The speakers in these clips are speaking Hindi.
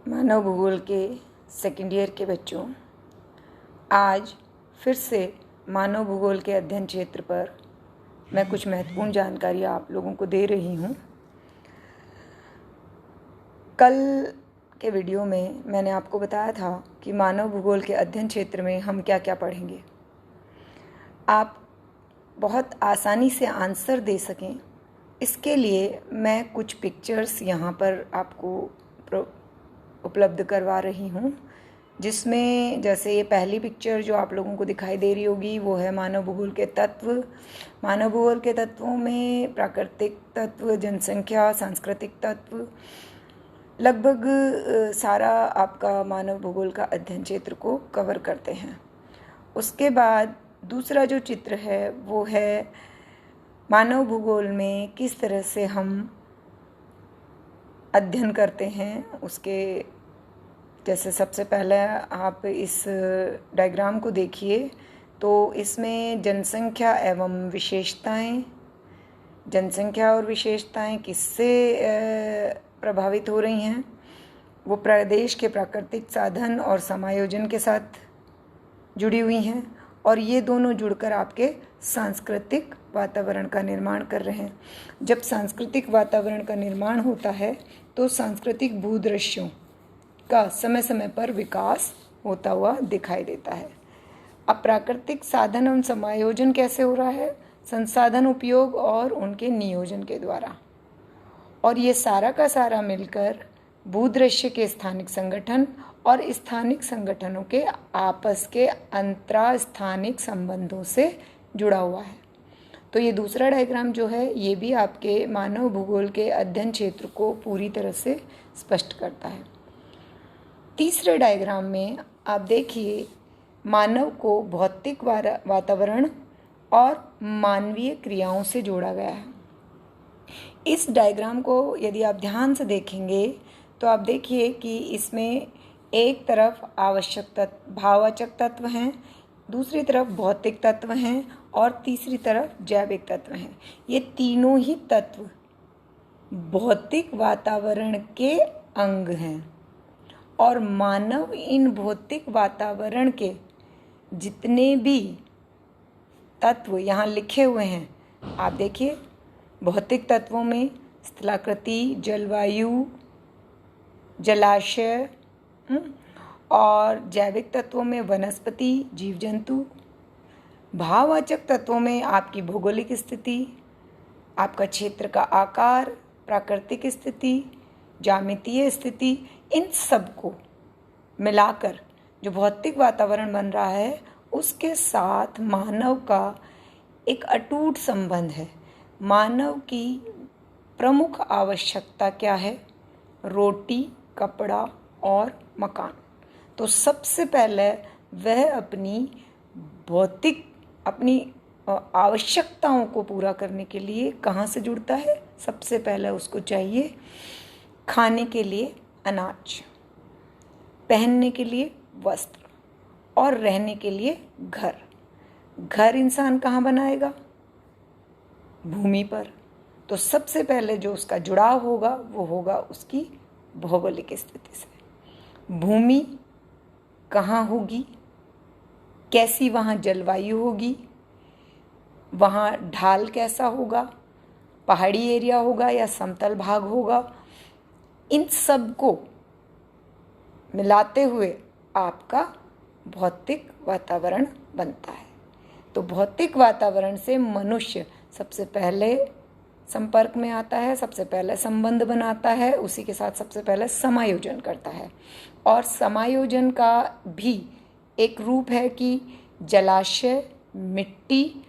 मानव भूगोल के सेकेंड ईयर के बच्चों, आज फिर से मानव भूगोल के अध्ययन क्षेत्र पर मैं कुछ महत्वपूर्ण जानकारी आप लोगों को दे रही हूँ। कल के वीडियो में मैंने आपको बताया था कि मानव भूगोल के अध्ययन क्षेत्र में हम क्या क्या पढ़ेंगे। आप बहुत आसानी से आंसर दे सकें, इसके लिए मैं कुछ पिक्चर्स यहाँ पर आपको उपलब्ध करवा रही हूँ, जिसमें जैसे ये पहली पिक्चर जो आप लोगों को दिखाई दे रही होगी वो है मानव भूगोल के तत्व। मानव भूगोल के तत्वों में प्राकृतिक तत्व, जनसंख्या, सांस्कृतिक तत्व, लगभग सारा आपका मानव भूगोल का अध्ययन क्षेत्र को कवर करते हैं। उसके बाद दूसरा जो चित्र है वो है मानव भूगोल में किस तरह से हम अध्ययन करते हैं उसके। जैसे सबसे पहले आप इस डायग्राम को देखिए तो इसमें जनसंख्या एवं विशेषताएं, जनसंख्या और विशेषताएं किससे प्रभावित हो रही हैं, वो प्रदेश के प्राकृतिक साधन और समायोजन के साथ जुड़ी हुई हैं, और ये दोनों जुड़कर आपके सांस्कृतिक वातावरण का निर्माण कर रहे हैं। जब सांस्कृतिक वातावरण का निर्माण होता है तो सांस्कृतिक भूदृश्यों का समय समय पर विकास होता हुआ दिखाई देता है। अब प्राकृतिक साधन एवं समायोजन कैसे हो रहा है? संसाधन उपयोग और उनके नियोजन के द्वारा, और ये सारा का सारा मिलकर भूदृश्य के स्थानिक संगठन और स्थानिक संगठनों के आपस के अंतरास्थानिक संबंधों से जुड़ा हुआ है। तो ये दूसरा डायग्राम जो है ये भी आपके मानव भूगोल के अध्ययन क्षेत्र को पूरी तरह से स्पष्ट करता है। तीसरे डायग्राम में आप देखिए मानव को भौतिक वातावरण और मानवीय क्रियाओं से जोड़ा गया है। इस डायग्राम को यदि आप ध्यान से देखेंगे तो आप देखिए कि इसमें एक तरफ आवश्यक तत्व, भाववाचक तत्व हैं, दूसरी तरफ भौतिक तत्व हैं और तीसरी तरफ जैविक तत्व हैं। ये तीनों ही तत्व भौतिक वातावरण के अंग हैं, और मानव इन भौतिक वातावरण के जितने भी तत्व यहाँ लिखे हुए हैं, आप देखिए भौतिक तत्वों में स्थलाकृति, जलवायु, जलाशय, और जैविक तत्वों में वनस्पति, जीव जंतु। भाववाचक तत्वों में आपकी भौगोलिक स्थिति, आपका क्षेत्र का आकार, प्राकृतिक स्थिति, ज्यामितीय स्थिति, इन सब को मिलाकर जो भौतिक वातावरण बन रहा है उसके साथ मानव का एक अटूट संबंध है। मानव की प्रमुख आवश्यकता क्या है? रोटी, कपड़ा और मकान। तो सबसे पहले वह अपनी आवश्यकताओं को पूरा करने के लिए कहाँ से जुड़ता है? सबसे पहले उसको चाहिए खाने के लिए अनाज, पहनने के लिए वस्त्र और रहने के लिए घर। घर इंसान कहाँ बनाएगा? भूमि पर। तो सबसे पहले जो उसका जुड़ाव होगा वो होगा उसकी भौगोलिक स्थिति से। भूमि कहाँ होगी, कैसी वहाँ जलवायु होगी, वहाँ ढाल कैसा होगा, पहाड़ी एरिया होगा या समतल भाग होगा, इन सब को मिलाते हुए आपका भौतिक वातावरण बनता है। तो भौतिक वातावरण से मनुष्य सबसे पहले संपर्क में आता है, सबसे पहले संबंध बनाता है, उसी के साथ सबसे पहले समायोजन करता है। और समायोजन का भी एक रूप है कि जलाशय, मिट्टी,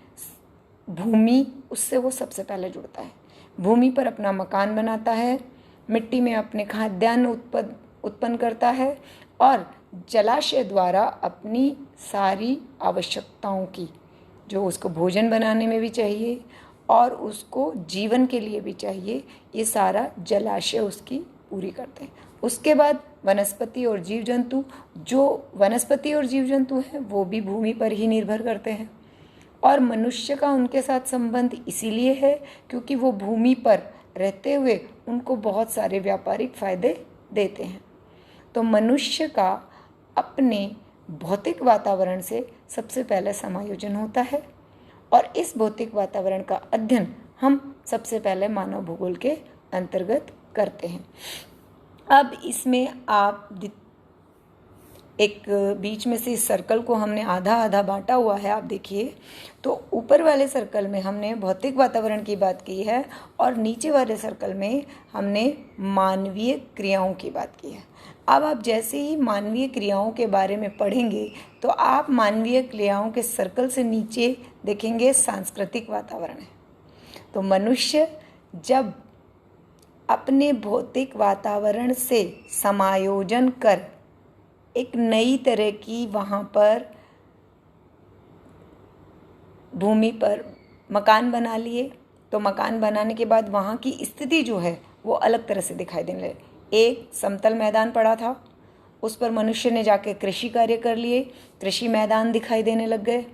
भूमि, उससे वो सबसे पहले जुड़ता है। भूमि पर अपना मकान बनाता है, मिट्टी में अपने खाद्यान्न उत्पन्न करता है, और जलाशय द्वारा अपनी सारी आवश्यकताओं की, जो उसको भोजन बनाने में भी चाहिए और उसको जीवन के लिए भी चाहिए, ये सारा जलाशय उसकी पूरी करते हैं। उसके बाद वनस्पति और जीव जंतु, जो वनस्पति और जीव जंतु हैं वो भी भूमि पर ही निर्भर करते हैं, और मनुष्य का उनके साथ संबंध इसीलिए है क्योंकि वो भूमि पर रहते हुए उनको बहुत सारे व्यापारिक फायदे देते हैं। तो मनुष्य का अपने भौतिक वातावरण से सबसे पहले समायोजन होता है और इस भौतिक वातावरण का अध्ययन हम सबसे पहले मानव भूगोल के अंतर्गत करते हैं। अब इसमें आप एक बीच में से इस सर्कल को हमने आधा आधा बांटा हुआ है, आप देखिए। तो ऊपर वाले सर्कल में हमने भौतिक वातावरण की बात की है और नीचे वाले सर्कल में हमने मानवीय क्रियाओं की बात की है। अब आप जैसे ही मानवीय क्रियाओं के बारे में पढ़ेंगे तो आप मानवीय क्रियाओं के सर्कल से नीचे देखेंगे सांस्कृतिक वातावरण है। तो मनुष्य जब अपने भौतिक वातावरण से समायोजन कर एक नई तरह की वहाँ पर भूमि पर मकान बना लिए, तो मकान बनाने के बाद वहाँ की स्थिति जो है वो अलग तरह से दिखाई देने लगी। एक समतल मैदान पड़ा था, उस पर मनुष्य ने जाके कृषि कार्य कर लिए, कृषि मैदान दिखाई देने लग गए।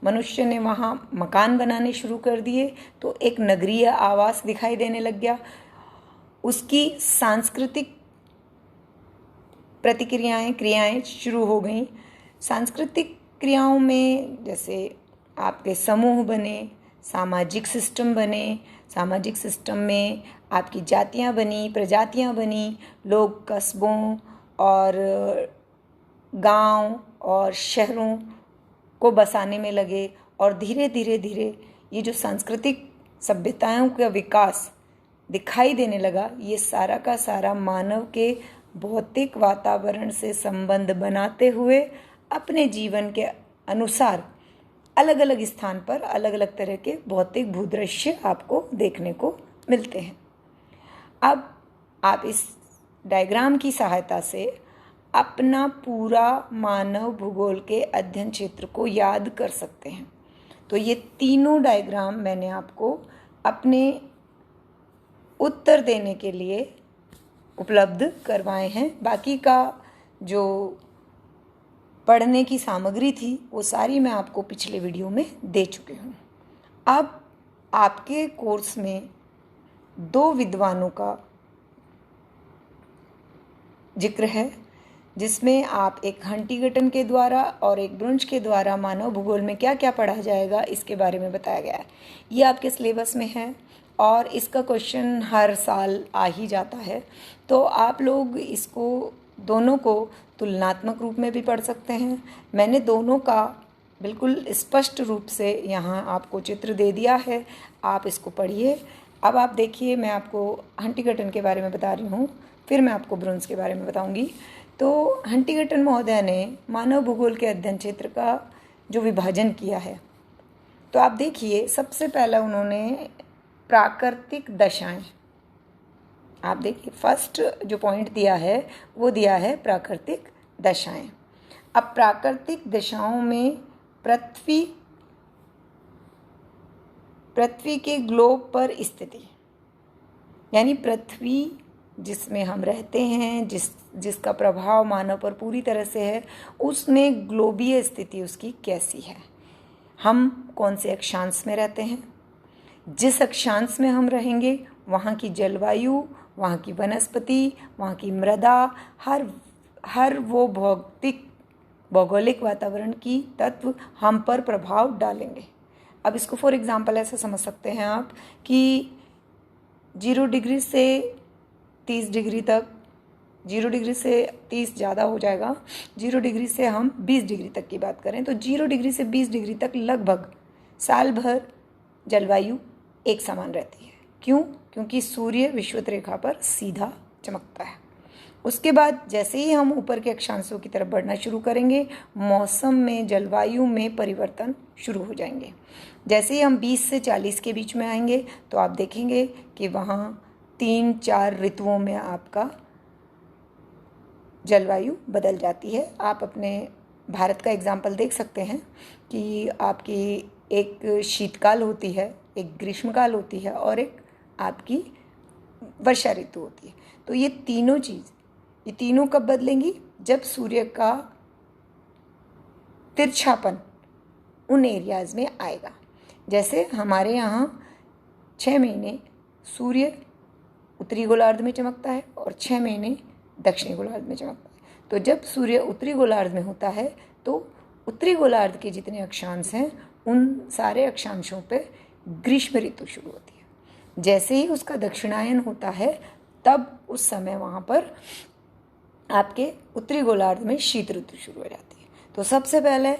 मनुष्य ने वहाँ मकान बनाने शुरू कर दिए तो एक नगरीय आवास दिखाई देने लग गया। उसकी सांस्कृतिक प्रतिक्रियाएं क्रियाएं शुरू हो गई। सांस्कृतिक क्रियाओं में जैसे आपके समूह बने, सामाजिक सिस्टम बने, सामाजिक सिस्टम में आपकी जातियां बनी, प्रजातियां बनी, लोग कस्बों और गांव और शहरों को बसाने में लगे और धीरे धीरे धीरे ये जो सांस्कृतिक सभ्यताओं का विकास दिखाई देने लगा, ये सारा का सारा मानव के भौतिक वातावरण से संबंध बनाते हुए अपने जीवन के अनुसार अलग अलग स्थान पर अलग अलग तरह के भौतिक भूदृश्य आपको देखने को मिलते हैं। अब आप इस डायग्राम की सहायता से अपना पूरा मानव भूगोल के अध्ययन क्षेत्र को याद कर सकते हैं। तो ये तीनों डायग्राम मैंने आपको अपने उत्तर देने के लिए उपलब्ध करवाए हैं। बाकी का जो पढ़ने की सामग्री थी वो सारी मैं आपको पिछले वीडियो में दे चुकी हूँ। अब आपके कोर्स में 2 विद्वानों का जिक्र है, जिसमें आप एक हंटिगटन के द्वारा और एक ब्रुंच के द्वारा मानव भूगोल में क्या क्या पढ़ा जाएगा इसके बारे में बताया गया है। ये आपके सिलेबस में है और इसका क्वेश्चन हर साल आ ही जाता है। तो आप लोग इसको दोनों को तुलनात्मक रूप में भी पढ़ सकते हैं। मैंने दोनों का बिल्कुल स्पष्ट रूप से यहाँ आपको चित्र दे दिया है, आप इसको पढ़िए। अब आप देखिए, मैं आपको हंटिगटन के बारे में बता रही हूँ, फिर मैं आपको ब्रुंस के बारे में बताऊँगी। तो हंटिगटन महोदय ने मानव भूगोल के अध्ययन क्षेत्र का जो विभाजन किया है, तो आप देखिए सबसे पहला उन्होंने प्राकृतिक दशाएं, आप देखिए फर्स्ट जो पॉइंट दिया है वो दिया है प्राकृतिक दशाएं। अब प्राकृतिक दशाओं में पृथ्वी के ग्लोब पर स्थिति, यानी पृथ्वी जिसमें हम रहते हैं, जिसका प्रभाव मानव पर पूरी तरह से है, उसमें ग्लोबीय स्थिति उसकी कैसी है। हम कौन से अक्षांश में रहते हैं, जिस अक्षांश में हम रहेंगे वहाँ की जलवायु, वहाँ की वनस्पति, वहाँ की मृदा, हर वो भौगोलिक वातावरण की तत्व हम पर प्रभाव डालेंगे। अब इसको फॉर एग्जांपल ऐसे समझ सकते हैं आप कि 0 डिग्री से 30 डिग्री तक, 0 डिग्री से 30 ज़्यादा हो जाएगा, 0 डिग्री से हम 20 डिग्री तक की बात करें तो 0 डिग्री से 20 डिग्री तक लगभग साल भर जलवायु एक समान रहती है। क्यों? क्योंकि सूर्य विषुवत रेखा पर सीधा चमकता है। उसके बाद जैसे ही हम ऊपर के अक्षांशों की तरफ बढ़ना शुरू करेंगे, मौसम में, जलवायु में परिवर्तन शुरू हो जाएंगे। जैसे ही हम 20 से 40 के बीच में आएंगे तो आप देखेंगे कि वहाँ 3-4 ऋतुओं में आपका जलवायु बदल जाती है। आप अपने भारत का एग्जाम्पल देख सकते हैं कि आपकी एक शीतकाल होती है, एक ग्रीष्मकाल होती है और एक आपकी वर्षा ऋतु होती है। तो ये तीनों कब बदलेंगी? जब सूर्य का तिरछापन उन एरियाज़ में आएगा। जैसे हमारे यहाँ 6 महीने सूर्य उत्तरी गोलार्ध में चमकता है और 6 महीने दक्षिणी गोलार्ध में चमकता है। तो जब सूर्य उत्तरी गोलार्ध में होता है तो उत्तरी गोलार्ध के जितने अक्षांश हैं उन सारे अक्षांशों पे ग्रीष्म ऋतु शुरू होती है। जैसे ही उसका दक्षिणायन होता है तब उस समय वहाँ पर आपके उत्तरी गोलार्ध में शीत ऋतु शुरू हो जाती है। तो सबसे पहले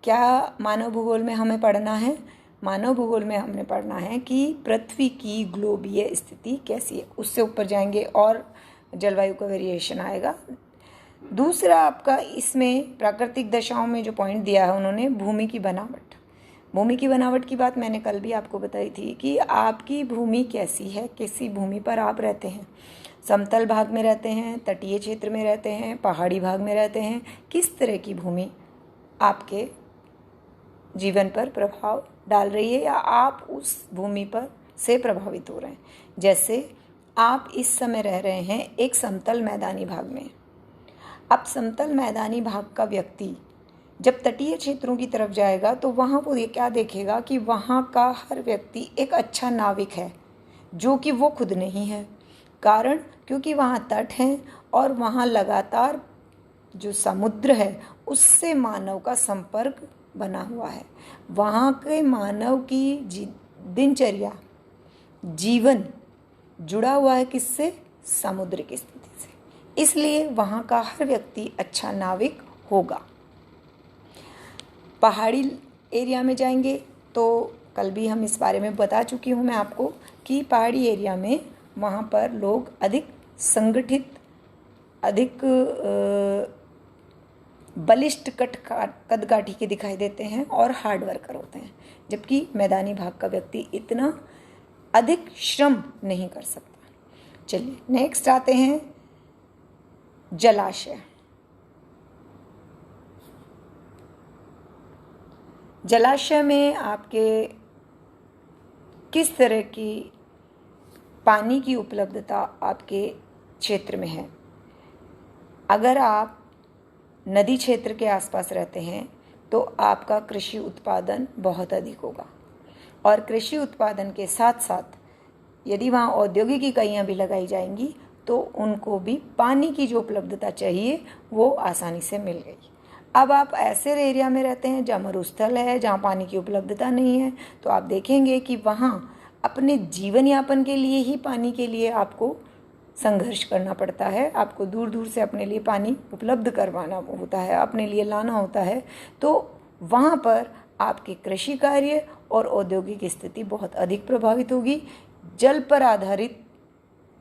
क्या मानव भूगोल में हमें पढ़ना है? मानव भूगोल में हमने पढ़ना है कि पृथ्वी की ग्लोबीय स्थिति कैसी है। उससे ऊपर जाएंगे और जलवायु का वेरिएशन आएगा। दूसरा आपका इसमें प्राकृतिक दशाओं में जो पॉइंट दिया है उन्होंने भूमि की बनावट। भूमि की बनावट की बात मैंने कल भी आपको बताई थी कि आपकी भूमि कैसी है, किसी भूमि पर आप रहते हैं, समतल भाग में रहते हैं, तटीय क्षेत्र में रहते हैं, पहाड़ी भाग में रहते हैं, किस तरह की भूमि आपके जीवन पर प्रभाव डाल रही है या आप उस भूमि पर से प्रभावित हो रहे हैं। जैसे आप इस समय रह रहे हैं एक समतल मैदानी भाग में। अब समतल मैदानी भाग का व्यक्ति जब तटीय क्षेत्रों की तरफ जाएगा तो वहाँ वो ये क्या देखेगा कि वहाँ का हर व्यक्ति एक अच्छा नाविक है, जो कि वो खुद नहीं है। कारण क्योंकि वहाँ तट हैं और वहाँ लगातार जो समुद्र है उससे मानव का संपर्क बना हुआ है। वहाँ के मानव की दिनचर्या, जीवन जुड़ा हुआ है किससे? समुद्र की स्थिति से। इसलिए वहाँ का हर व्यक्ति अच्छा नाविक होगा। पहाड़ी एरिया में जाएंगे तो कल भी हम इस बारे में बता चुकी हूँ मैं आपको कि पहाड़ी एरिया में वहाँ पर लोग अधिक संगठित, अधिक बलिष्ठ कदकाठी के दिखाई देते हैं और हार्ड वर्कर होते हैं, जबकि मैदानी भाग का व्यक्ति इतना अधिक श्रम नहीं कर सकता। चलिए नेक्स्ट आते हैं जलाशय। जलाशय में आपके किस तरह की पानी की उपलब्धता आपके क्षेत्र में है। अगर आप नदी क्षेत्र के आसपास रहते हैं तो आपका कृषि उत्पादन बहुत अधिक होगा और कृषि उत्पादन के साथ साथ यदि वहाँ औद्योगिक इकाइयाँ भी लगाई जाएंगी तो उनको भी पानी की जो उपलब्धता चाहिए वो आसानी से मिल गई। अब आप ऐसे एरिया में रहते हैं जहाँ मरुस्थल है, जहाँ पानी की उपलब्धता नहीं है, तो आप देखेंगे कि वहाँ अपने जीवन यापन के लिए ही पानी के लिए आपको संघर्ष करना पड़ता है। आपको दूर दूर से अपने लिए पानी उपलब्ध करवाना होता है, अपने लिए लाना होता है। तो वहाँ पर आपके कृषि कार्य और औद्योगिक स्थिति बहुत अधिक प्रभावित होगी। जल पर आधारित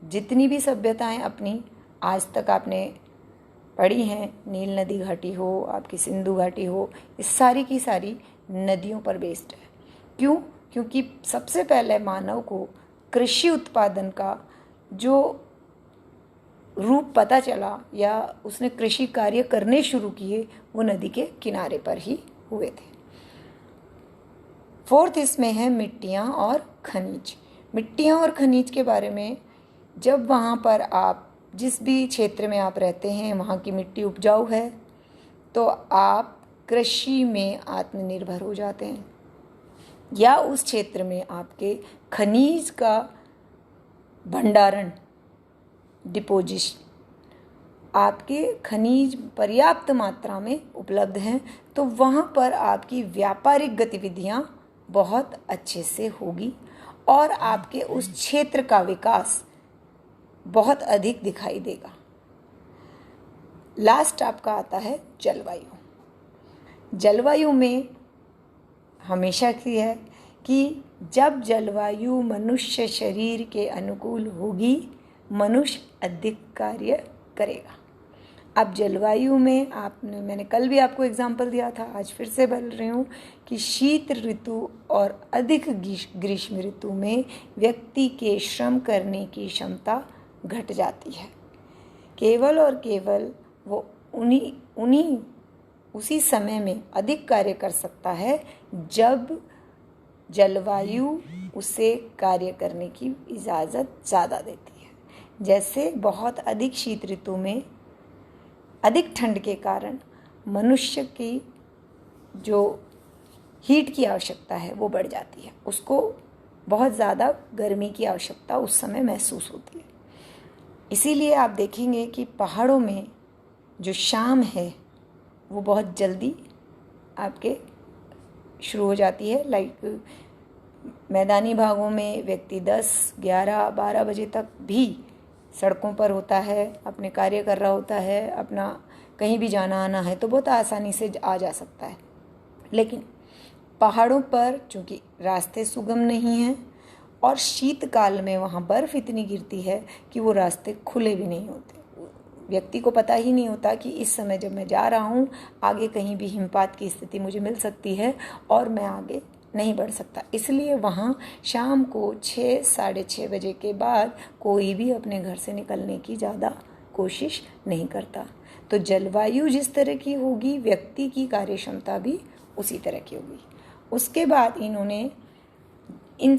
जितनी भी सभ्यताएं अपनी आज तक आपने पढ़ी हैं, नील नदी घाटी हो, आपकी सिंधु घाटी हो, इस सारी की सारी नदियों पर बेस्ड है। क्यों? क्योंकि सबसे पहले मानव को कृषि उत्पादन का जो रूप पता चला या उसने कृषि कार्य करने शुरू किए वो नदी के किनारे पर ही हुए थे। फोर्थ इसमें है मिट्टियाँ और खनिज। मिट्टियाँ और खनिज के बारे में जब वहाँ पर आप जिस भी क्षेत्र में आप रहते हैं वहाँ की मिट्टी उपजाऊ है तो आप कृषि में आत्मनिर्भर हो जाते हैं, या उस क्षेत्र में आपके खनिज का भंडारण, डिपोजिशन, आपके खनिज पर्याप्त मात्रा में उपलब्ध हैं तो वहाँ पर आपकी व्यापारिक गतिविधियाँ बहुत अच्छे से होगी और आपके उस क्षेत्र का विकास बहुत अधिक दिखाई देगा। लास्ट आपका आता है जलवायु। जलवायु में हमेशा की है कि जब जलवायु मनुष्य शरीर के अनुकूल होगी मनुष्य अधिक कार्य करेगा। अब जलवायु में मैंने कल भी आपको एग्जाम्पल दिया था, आज फिर से बोल रही हूँ कि शीत ऋतु और अधिक ग्रीष्म ऋतु में व्यक्ति के श्रम करने की क्षमता घट जाती है। केवल और केवल वो उसी समय में अधिक कार्य कर सकता है जब जलवायु उसे कार्य करने की इजाज़त ज़्यादा देती है। जैसे बहुत अधिक शीत ऋतु में अधिक ठंड के कारण मनुष्य की जो हीट की आवश्यकता है वो बढ़ जाती है, उसको बहुत ज़्यादा गर्मी की आवश्यकता उस समय महसूस होती है। इसीलिए आप देखेंगे कि पहाड़ों में जो शाम है वो बहुत जल्दी आपके शुरू हो जाती है। लाइक मैदानी भागों में व्यक्ति 10, 11, 12 बजे तक भी सड़कों पर होता है, अपने कार्य कर रहा होता है, अपना कहीं भी जाना आना है तो बहुत आसानी से आ जा सकता है। लेकिन पहाड़ों पर चूँकि रास्ते सुगम नहीं हैं और शीतकाल में वहाँ बर्फ़ इतनी गिरती है कि वो रास्ते खुले भी नहीं होते। व्यक्ति को पता ही नहीं होता कि इस समय जब मैं जा रहा हूँ आगे कहीं भी हिमपात की स्थिति मुझे मिल सकती है और मैं आगे नहीं बढ़ सकता। इसलिए वहाँ शाम को 6, साढ़े 6 बजे के बाद कोई भी अपने घर से निकलने की ज़्यादा कोशिश नहीं करता। तो जलवायु जिस तरह की होगी, व्यक्ति की कार्य क्षमता भी उसी तरह की होगी। उसके बाद इन्होंने इन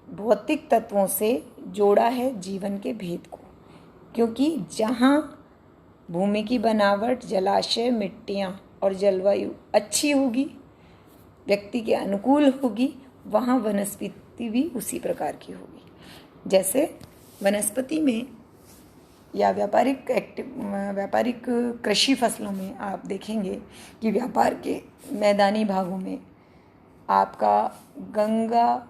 भौतिक तत्वों से जोड़ा है जीवन के भेद को, क्योंकि जहाँ भूमि की बनावट, जलाशय, मिट्टियाँ और जलवायु अच्छी होगी, व्यक्ति के अनुकूल होगी, वहाँ वनस्पति भी उसी प्रकार की होगी। जैसे वनस्पति में या व्यापारिक कृषि फसलों में आप देखेंगे कि व्यापार के मैदानी भागों में आपका गंगा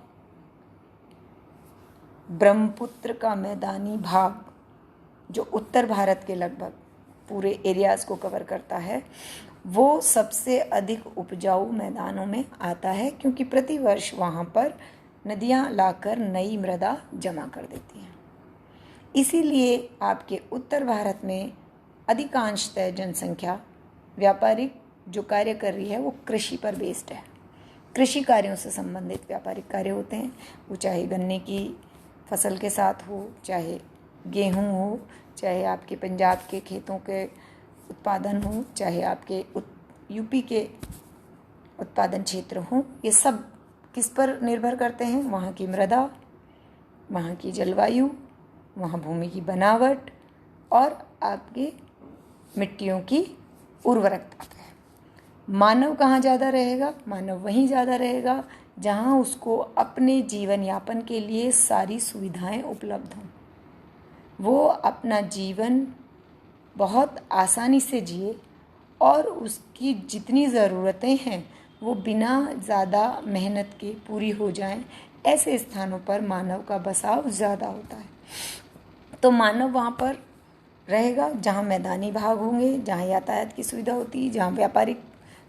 ब्रह्मपुत्र का मैदानी भाग जो उत्तर भारत के लगभग पूरे एरियाज़ को कवर करता है, वो सबसे अधिक उपजाऊ मैदानों में आता है, क्योंकि प्रतिवर्ष वहाँ पर नदियाँ लाकर नई मृदा जमा कर देती हैं। इसीलिए आपके उत्तर भारत में अधिकांशतः जनसंख्या व्यापारिक जो कार्य कर रही है वो कृषि पर बेस्ड है। कृषि कार्यों से संबंधित व्यापारिक कार्य होते हैं, वो चाहे गन्ने की फसल के साथ हो, चाहे गेहूँ हो, चाहे आपके पंजाब के खेतों के उत्पादन हो, चाहे आपके यूपी के उत्पादन क्षेत्र हों। ये सब किस पर निर्भर करते हैं? वहाँ की मृदा, वहाँ की जलवायु, वहाँ भूमि की बनावट और आपके मिट्टियों की उर्वरकता पे। मानव कहाँ ज़्यादा रहेगा? मानव वहीं ज़्यादा रहेगा जहाँ उसको अपने जीवन यापन के लिए सारी सुविधाएं उपलब्ध हों। वो अपना जीवन बहुत आसानी से जिए और उसकी जितनी ज़रूरतें हैं वो बिना ज़्यादा मेहनत के पूरी हो जाएं। ऐसे स्थानों पर मानव का बसाव ज़्यादा होता है। तो मानव वहाँ पर रहेगा जहाँ मैदानी भाग होंगे, जहाँ यातायात की सुविधा होती है, जहाँ व्यापारिक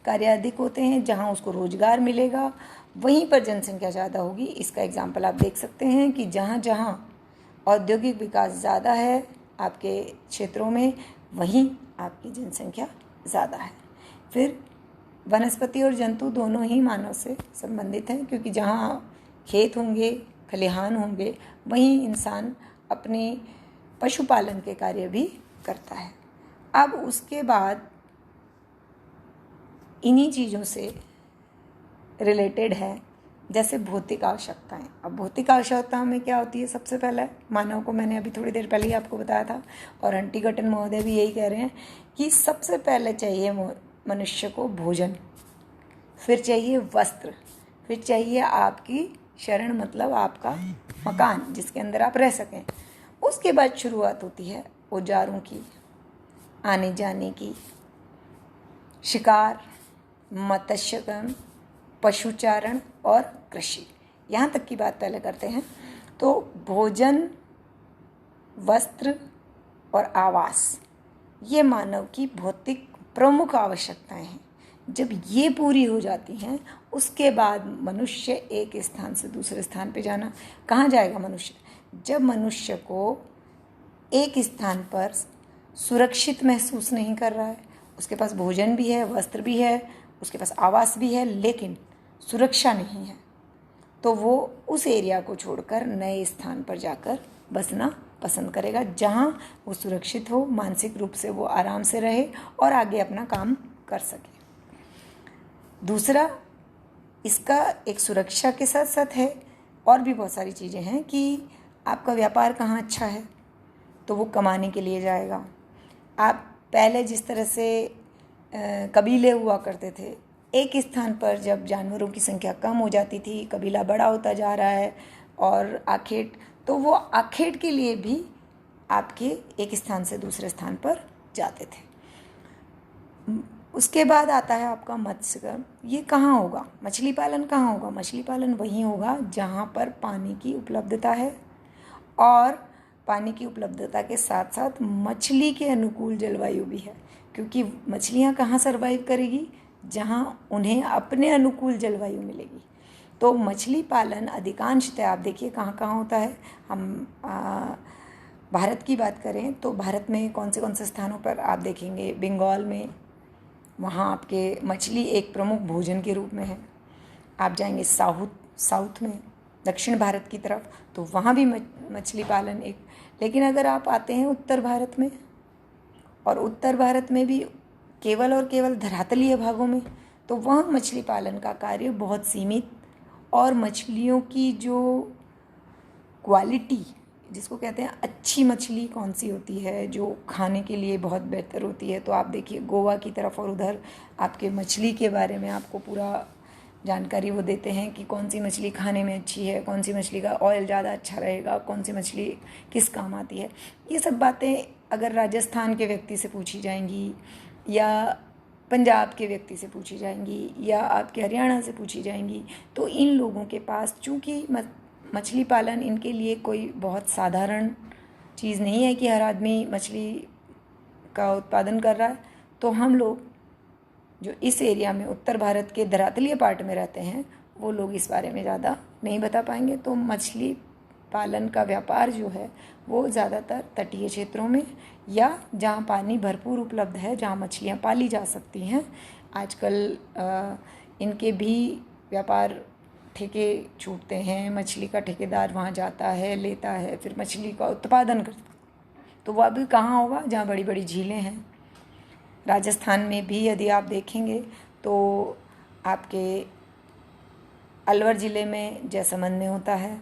कार्य अधिक होते हैं, जहाँ उसको रोजगार मिलेगा, वहीं पर जनसंख्या ज़्यादा होगी। इसका एग्जाम्पल आप देख सकते हैं कि जहाँ जहाँ औद्योगिक विकास ज़्यादा है आपके क्षेत्रों में, वहीं आपकी जनसंख्या ज़्यादा है। फिर वनस्पति और जंतु दोनों ही मानव से संबंधित हैं, क्योंकि जहाँ खेत होंगे, खलिहान होंगे, वहीं इंसान अपने पशुपालन के कार्य भी करता है। अब उसके बाद इन्हीं चीज़ों से रिलेटेड है जैसे भौतिक आवश्यकताएं। अब भौतिक आवश्यकताओं में क्या होती है? सबसे पहले मानव को मैंने अभी थोड़ी देर पहले ही आपको बताया था, और हंटिंगटन महोदय भी यही कह रहे हैं कि सबसे पहले चाहिए मनुष्य को भोजन, फिर चाहिए वस्त्र, फिर चाहिए आपकी शरण, मतलब आपका मकान जिसके अंदर आप रह सकें। उसके बाद शुरुआत होती है औजारों की, आने जाने की, शिकार, मत्स्यकर्म, पशुचारण और कृषि। यहाँ तक की बात पहले करते हैं। तो भोजन, वस्त्र और आवास, ये मानव की भौतिक प्रमुख आवश्यकताएं हैं। जब ये पूरी हो जाती हैं, उसके बाद मनुष्य एक स्थान से दूसरे स्थान पे जाना। कहाँ जाएगा मनुष्य? जब मनुष्य को एक स्थान पर सुरक्षित महसूस नहीं कर रहा है, उसके पास भोजन भी है, वस्त्र भी है, उसके पास आवास भी है, लेकिन सुरक्षा नहीं है, तो वो उस एरिया को छोड़कर नए स्थान पर जाकर बसना पसंद करेगा, जहाँ वो सुरक्षित हो, मानसिक रूप से वो आराम से रहे और आगे अपना काम कर सके। दूसरा, इसका एक सुरक्षा के साथ साथ है और भी बहुत सारी चीज़ें हैं कि आपका व्यापार कहाँ अच्छा है तो वो कमाने के लिए जाएगा। आप पहले जिस तरह से कबीले हुआ करते थे, एक स्थान पर जब जानवरों की संख्या कम हो जाती थी, कबीला बड़ा होता जा रहा है और आखेट, तो वो आखेट के लिए भी आपके एक स्थान से दूसरे स्थान पर जाते थे। उसके बाद आता है आपका मत्स्य। ये कहाँ होगा? मछली पालन कहाँ होगा? मछली पालन वहीं होगा जहाँ पर पानी की उपलब्धता है, और पानी की उपलब्धता के साथ साथ मछली के अनुकूल जलवायु भी है। क्योंकि मछलियाँ कहाँ सर्वाइव करेगी? जहाँ उन्हें अपने अनुकूल जलवायु मिलेगी। तो मछली पालन अधिकांशतः आप देखिए कहाँ कहाँ होता है। हम भारत की बात करें तो भारत में कौन से स्थानों पर आप देखेंगे? बंगाल में, वहाँ आपके मछली एक प्रमुख भोजन के रूप में है। आप जाएंगे साउथ में, दक्षिण भारत की तरफ, तो वहाँ भी मछली पालन एक। लेकिन अगर आप आते हैं उत्तर भारत में, और उत्तर भारत में भी केवल और केवल धरातलीय भागों में, तो वहाँ मछली पालन का कार्य बहुत सीमित, और मछलियों की जो क्वालिटी, जिसको कहते हैं अच्छी मछली कौन सी होती है जो खाने के लिए बहुत बेहतर होती है, तो आप देखिए गोवा की तरफ, और उधर आपके मछली के बारे में आपको पूरा जानकारी वो देते हैं कि कौन सी मछली खाने में अच्छी है, कौन सी मछली का ऑयल ज़्यादा अच्छा रहेगा, कौन सी मछली किस काम आती है। ये सब बातें अगर राजस्थान के व्यक्ति से पूछी जाएंगी, या पंजाब के व्यक्ति से पूछी जाएंगी, या आपके हरियाणा से पूछी जाएंगी, तो इन लोगों के पास चूँकि मछली पालन इनके लिए कोई बहुत साधारण चीज़ नहीं है कि हर आदमी मछली का उत्पादन कर रहा है। तो हम लोग जो इस एरिया में उत्तर भारत के धरातलीय पार्ट में रहते हैं, वो लोग इस बारे में ज़्यादा नहीं बता पाएंगे। तो मछली पालन का व्यापार जो है वो ज़्यादातर तटीय क्षेत्रों में, या जहाँ पानी भरपूर उपलब्ध है, जहाँ मछलियाँ पाली जा सकती हैं। आजकल इनके भी व्यापार ठेके छूटते हैं, मछली का ठेकेदार वहाँ जाता है, लेता है, फिर मछली का उत्पादन करता है। तो वह भी कहाँ होगा? जहाँ बड़ी बड़ी झीलें हैं। राजस्थान में भी यदि आप देखेंगे तो आपके अलवर ज़िले में जैसलमेर में होता है,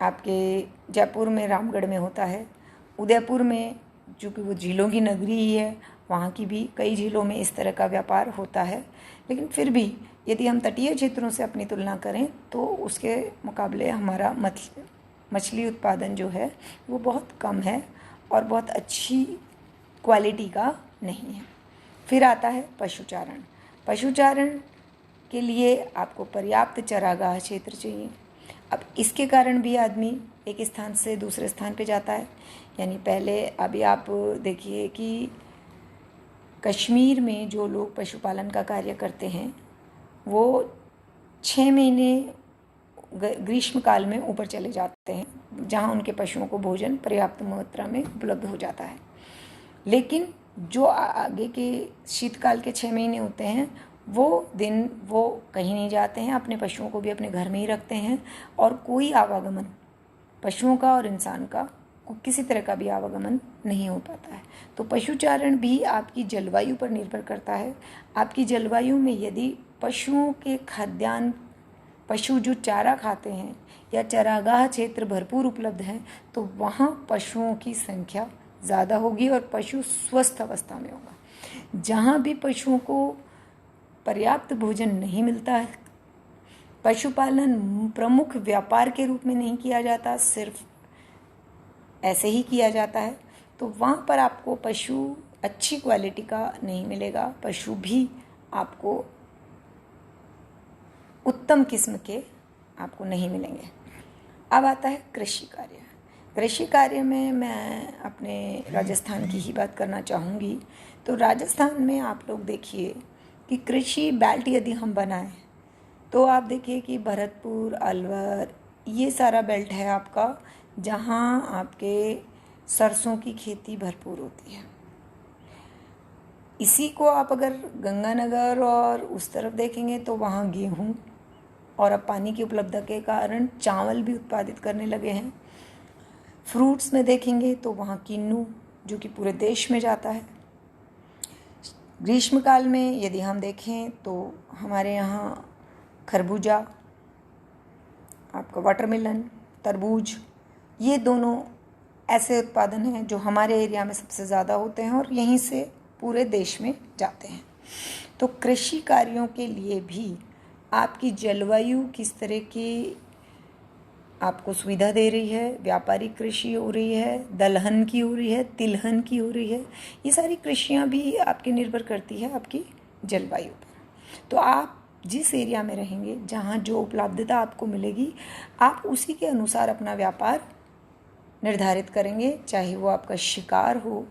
आपके जयपुर में रामगढ़ में होता है, उदयपुर में चूँकि वो झीलों की नगरी ही है, वहाँ की भी कई झीलों में इस तरह का व्यापार होता है। लेकिन फिर भी यदि हम तटीय क्षेत्रों से अपनी तुलना करें तो उसके मुकाबले हमारा मछली उत्पादन जो है वो बहुत कम है, और बहुत अच्छी क्वालिटी का नहीं है। फिर आता है पशुचारण। पशुचारण के लिए आपको पर्याप्त चरागाह क्षेत्र चाहिए। अब इसके कारण भी आदमी एक स्थान से दूसरे स्थान पे जाता है। यानी पहले अभी आप देखिए कि कश्मीर में जो लोग पशुपालन का कार्य करते हैं वो 6 महीने ग्रीष्म काल में ऊपर चले जाते हैं, जहाँ उनके पशुओं को भोजन पर्याप्त मात्रा में उपलब्ध हो जाता है। लेकिन जो आगे के शीतकाल के 6 महीने होते हैं वो दिन वो कहीं नहीं जाते हैं, अपने पशुओं को भी अपने घर में ही रखते हैं, और कोई आवागमन पशुओं का और इंसान का किसी तरह का भी आवागमन नहीं हो पाता है। तो पशुचारण भी आपकी जलवायु पर निर्भर करता है। आपकी जलवायु में यदि पशुओं के खाद्यान्न, पशु जो चारा खाते हैं या चरागाह क्षेत्र भरपूर उपलब्ध हैं, तो वहाँ पशुओं की संख्या ज़्यादा होगी और पशु स्वस्थ अवस्था में होगा। जहाँ भी पशुओं को पर्याप्त भोजन नहीं मिलता है, पशुपालन प्रमुख व्यापार के रूप में नहीं किया जाता, सिर्फ ऐसे ही किया जाता है, तो वहाँ पर आपको पशु अच्छी क्वालिटी का नहीं मिलेगा, पशु भी आपको उत्तम किस्म के आपको नहीं मिलेंगे। अब आता है कृषि कार्य। कृषि कार्य में मैं अपने राजस्थान की ही बात करना चाहूँगी। तो राजस्थान में आप लोग देखिए कि कृषि बेल्ट यदि हम बनाएं तो आप देखिए कि भरतपुर, अलवर, ये सारा बेल्ट है आपका, जहाँ आपके सरसों की खेती भरपूर होती है। इसी को आप अगर गंगानगर और उस तरफ देखेंगे तो वहाँ गेहूँ, और अब पानी की उपलब्धता के कारण चावल भी उत्पादित करने लगे हैं। फ्रूट्स में देखेंगे तो वहाँ किन्नू, जो कि पूरे देश में जाता है। ग्रीष्मकाल में यदि हम देखें तो हमारे यहाँ खरबूजा, आपका वाटरमेलन, तरबूज, ये दोनों ऐसे उत्पादन हैं जो हमारे एरिया में सबसे ज़्यादा होते हैं और यहीं से पूरे देश में जाते हैं। तो कृषि कार्यों के लिए भी आपकी जलवायु किस तरह की आपको सुविधा दे रही है। व्यापारिक कृषि हो रही है, दलहन की हो रही है, तिलहन की हो रही है, ये सारी कृषियाँ भी आपकी निर्भर करती है आपकी जलवायु पर। तो आप जिस एरिया में रहेंगे, जहाँ जो उपलब्धता आपको मिलेगी, आप उसी के अनुसार अपना व्यापार निर्धारित करेंगे, चाहे वो आपका शिकार हो,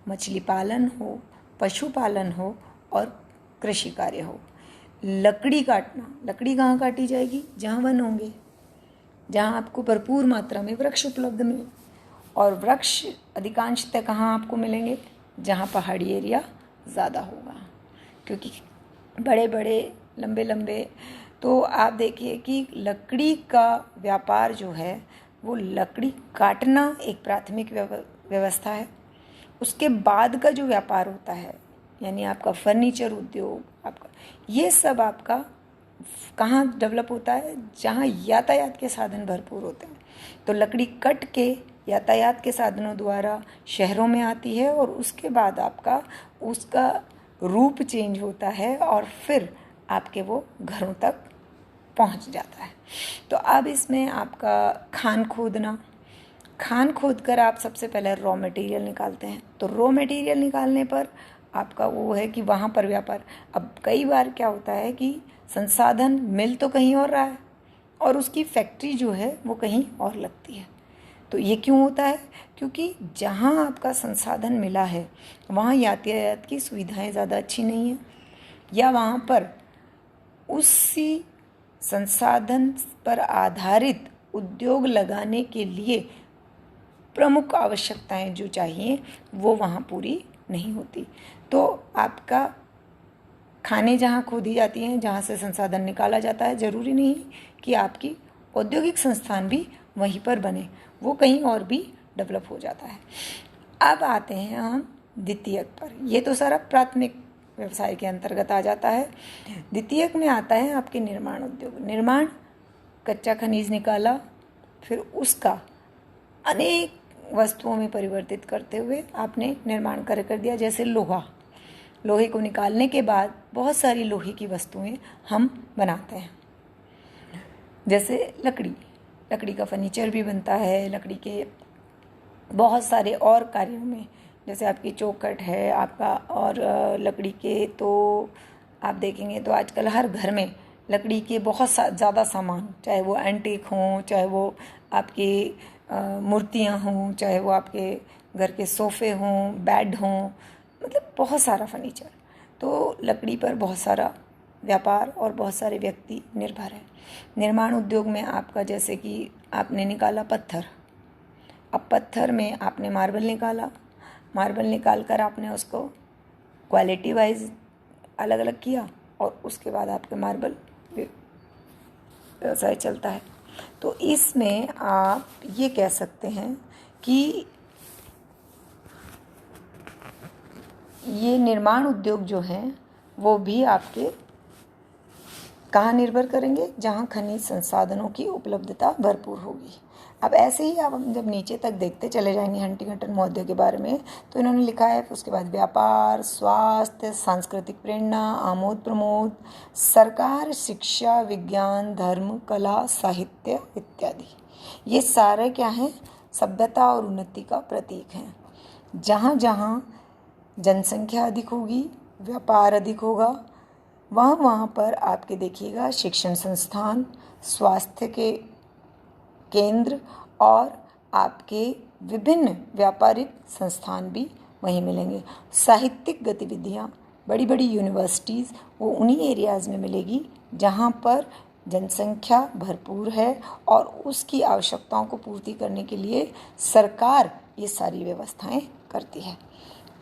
मछली पालन हो, पशुपालन हो और कृषि कार्य हो। लकड़ी काटना, लकड़ी कहाँ काटी जाएगी? जहाँ वन होंगे, जहाँ आपको भरपूर मात्रा में वृक्ष उपलब्ध मिले। और वृक्ष अधिकांशतः कहाँ आपको मिलेंगे? जहाँ पहाड़ी एरिया ज़्यादा होगा, क्योंकि बड़े बड़े लंबे लंबे, तो आप देखिए कि लकड़ी का व्यापार जो है वो लकड़ी काटना एक प्राथमिक व्यवस्था है। उसके बाद का जो व्यापार होता है, यानी आपका फर्नीचर उद्योग, आपका ये सब आपका कहाँ डेवलप होता है? जहाँ यातायात के साधन भरपूर होते हैं। तो लकड़ी कट के यातायात के साधनों द्वारा शहरों में आती है और उसके बाद आपका उसका रूप चेंज होता है और फिर आपके वो घरों तक पहुंच जाता है। तो अब इसमें आपका खान खोद कर आप सबसे पहले रॉ मटेरियल निकालते हैं। तो रॉ मटेरियल निकालने पर आपका वो है कि वहाँ पर व्यापार। अब कई बार क्या होता है कि संसाधन मिल तो कहीं और रहा है और उसकी फैक्ट्री जो है वो कहीं और लगती है। तो ये क्यों होता है? क्योंकि जहाँ आपका संसाधन मिला है वहाँ यातायात की सुविधाएं ज़्यादा अच्छी नहीं हैं, या वहाँ पर उसी संसाधन पर आधारित उद्योग लगाने के लिए प्रमुख आवश्यकताएं जो चाहिए वो वहाँ पूरी नहीं होती। तो आपका खाने जहाँ खोदी जाती हैं, जहाँ से संसाधन निकाला जाता है, ज़रूरी नहीं कि आपकी औद्योगिक संस्थान भी वहीं पर बने, वो कहीं और भी डेवलप हो जाता है। अब आते हैं हम द्वितीयक पर। ये तो सारा प्राथमिक व्यवसाय के अंतर्गत आ जाता है। द्वितीयक में आता है आपके निर्माण उद्योग। निर्माण, कच्चा खनिज निकाला, फिर उसका अनेक वस्तुओं में परिवर्तित करते हुए आपने निर्माण कर दिया। जैसे लोहे को निकालने के बाद बहुत सारी लोहे की वस्तुएं हम बनाते हैं। जैसे लकड़ी का फर्नीचर भी बनता है, लकड़ी के बहुत सारे और कार्यों में, जैसे आपकी चौखट है आपका, और लकड़ी के तो आप देखेंगे तो आजकल हर घर में लकड़ी के बहुत ज़्यादा सामान, चाहे वो एंटीक हों, चाहे वो आपकी मूर्तियाँ हों, चाहे वो आपके घर के सोफ़े हों, बेड हों, मतलब बहुत सारा फर्नीचर। तो लकड़ी पर बहुत सारा व्यापार और बहुत सारे व्यक्ति निर्भर हैं। निर्माण उद्योग में आपका, जैसे कि आपने निकाला पत्थर, अब पत्थर में आपने मार्बल निकाल कर आपने उसको क्वालिटी वाइज अलग अलग किया और उसके बाद आपके मार्बल व्यवसाय चलता है। तो इसमें आप ये कह सकते हैं कि ये निर्माण उद्योग जो हैं वो भी आपके कहाँ निर्भर करेंगे? जहाँ खनिज संसाधनों की उपलब्धता भरपूर होगी। अब ऐसे ही आप जब नीचे तक देखते चले जाएंगे हंटिंगटन महोदय के बारे में, तो इन्होंने लिखा है उसके बाद व्यापार, स्वास्थ्य, सांस्कृतिक प्रेरणा, आमोद प्रमोद, सरकार, शिक्षा, विज्ञान, धर्म, कला, साहित्य इत्यादि। ये सारे क्या हैं? सभ्यता और उन्नति का प्रतीक हैं। जहाँ जहाँ जनसंख्या अधिक होगी, व्यापार अधिक होगा, वहाँ पर आपके देखिएगा शिक्षण संस्थान, स्वास्थ्य के केंद्र और आपके विभिन्न व्यापारिक संस्थान भी वहीं मिलेंगे। साहित्यिक गतिविधियाँ, बड़ी बड़ी यूनिवर्सिटीज़, वो उन्हीं एरियाज़ में मिलेगी जहाँ पर जनसंख्या भरपूर है और उसकी आवश्यकताओं को पूर्ति करने के लिए सरकार ये सारी व्यवस्थाएं करती है।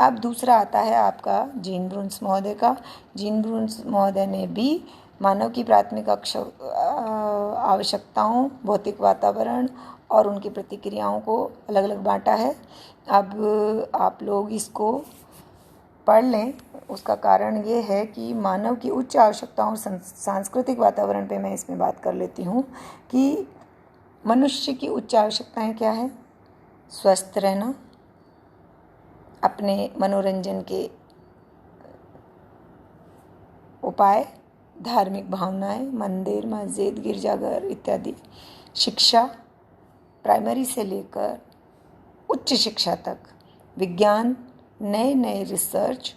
अब दूसरा आता है आपका जीन ब्रून्स महोदय का। जीन ब्रून्स महोदय ने भी मानव की प्राथमिक आवश्यकताओं, भौतिक वातावरण और उनकी प्रतिक्रियाओं को अलग अलग बांटा है। अब आप लोग इसको पढ़ लें। उसका कारण ये है कि मानव की उच्च आवश्यकताओं और सांस्कृतिक वातावरण पे मैं इसमें बात कर लेती हूँ कि मनुष्य की उच्च आवश्यकताएं क्या है? स्वस्थ रहना, अपने मनोरंजन के उपाय, धार्मिक भावनाएं, मंदिर, मस्जिद, गिरजाघर इत्यादि, शिक्षा प्राइमरी से लेकर उच्च शिक्षा तक, विज्ञान, नए नए रिसर्च,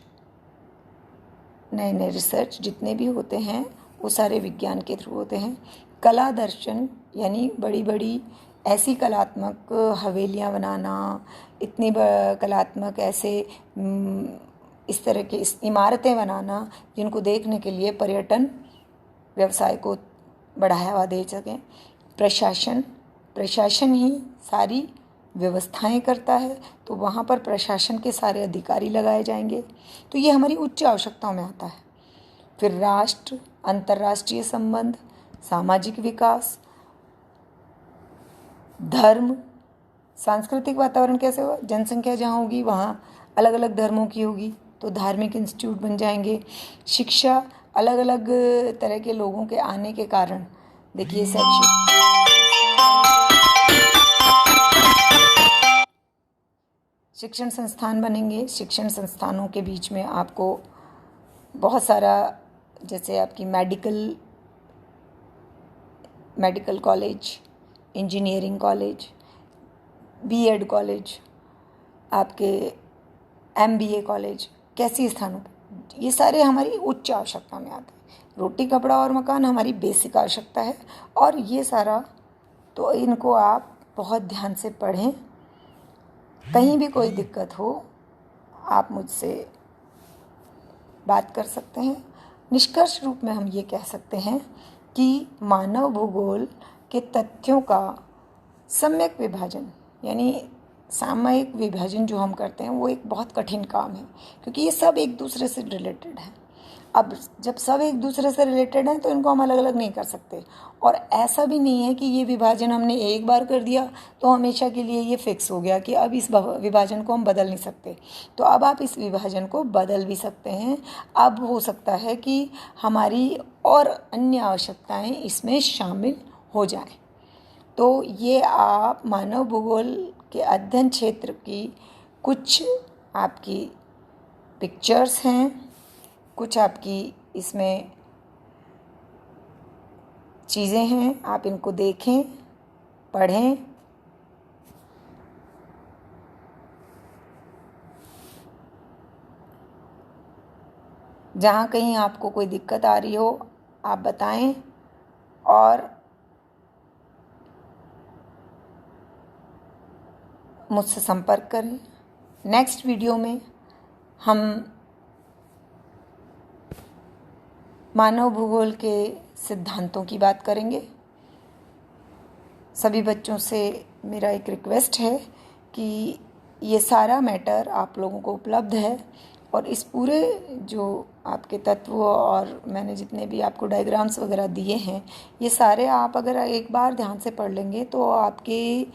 नए नए रिसर्च जितने भी होते हैं वो सारे विज्ञान के थ्रू होते हैं। कला दर्शन यानी बड़ी बड़ी ऐसी कलात्मक हवेलियाँ बनाना, इतनी कलात्मक ऐसे इस तरह की इमारतें बनाना जिनको देखने के लिए पर्यटन व्यवसाय को बढ़ावा दे सकें। प्रशासन ही सारी व्यवस्थाएं करता है, तो वहाँ पर प्रशासन के सारे अधिकारी लगाए जाएंगे, तो ये हमारी उच्च आवश्यकताओं में आता है। फिर राष्ट्र, अंतर्राष्ट्रीय संबंध, सामाजिक विकास, धर्म, सांस्कृतिक वातावरण कैसे होगा, जनसंख्या जहाँ होगी वहाँ अलग अलग धर्मों की होगी तो धार्मिक इंस्टीट्यूट बन जाएंगे। शिक्षा, अलग अलग तरह के लोगों के आने के कारण देखिए शिक्षण संस्थान बनेंगे। शिक्षण संस्थानों के बीच में आपको बहुत सारा, जैसे आपकी medical college, engineering college, BEd college, आपके एमबीए कॉलेज, कैसी स्थानों पर, ये सारे हमारी उच्च आवश्यकता में आते हैं। रोटी कपड़ा और मकान हमारी बेसिक आवश्यकता है, और ये सारा तो इनको आप बहुत ध्यान से पढ़ें। कहीं भी कोई दिक्कत हो आप मुझसे बात कर सकते हैं। निष्कर्ष रूप में हम ये कह सकते हैं कि मानव भूगोल के तथ्यों का सम्यक विभाजन यानी सामयिक विभाजन जो हम करते हैं वो एक बहुत कठिन काम है, क्योंकि ये सब एक दूसरे से रिलेटेड है। अब जब सब एक दूसरे से रिलेटेड हैं तो इनको हम अलग अलग नहीं कर सकते, और ऐसा भी नहीं है कि ये विभाजन हमने एक बार कर दिया तो हमेशा के लिए ये फिक्स हो गया कि अब इस विभाजन को हम बदल नहीं सकते। तो अब आप इस विभाजन को बदल भी सकते हैं। अब हो सकता है कि हमारी और अन्य आवश्यकताएं इसमें शामिल हो जाएं। तो ये आप मानव भूगोल के अध्ययन क्षेत्र की कुछ आपकी पिक्चर्स हैं, कुछ आपकी इसमें चीज़ें हैं, आप इनको देखें, पढ़ें। जहाँ कहीं आपको कोई दिक्कत आ रही हो आप बताएं, और मुझसे संपर्क करें। नेक्स्ट वीडियो में हम मानव भूगोल के सिद्धांतों की बात करेंगे। सभी बच्चों से मेरा एक रिक्वेस्ट है कि ये सारा मैटर आप लोगों को उपलब्ध है, और इस पूरे जो आपके तत्व और मैंने जितने भी आपको डायग्राम्स वगैरह दिए हैं, ये सारे आप अगर एक बार ध्यान से पढ़ लेंगे तो आपके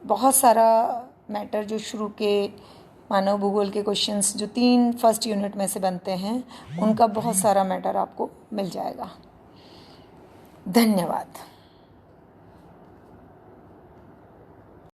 बहुत सारा मैटर जो शुरू के मानव भूगोल के क्वेश्चंस जो 3 फर्स्ट यूनिट में से बनते हैं, उनका बहुत सारा मैटर आपको मिल जाएगा। धन्यवाद।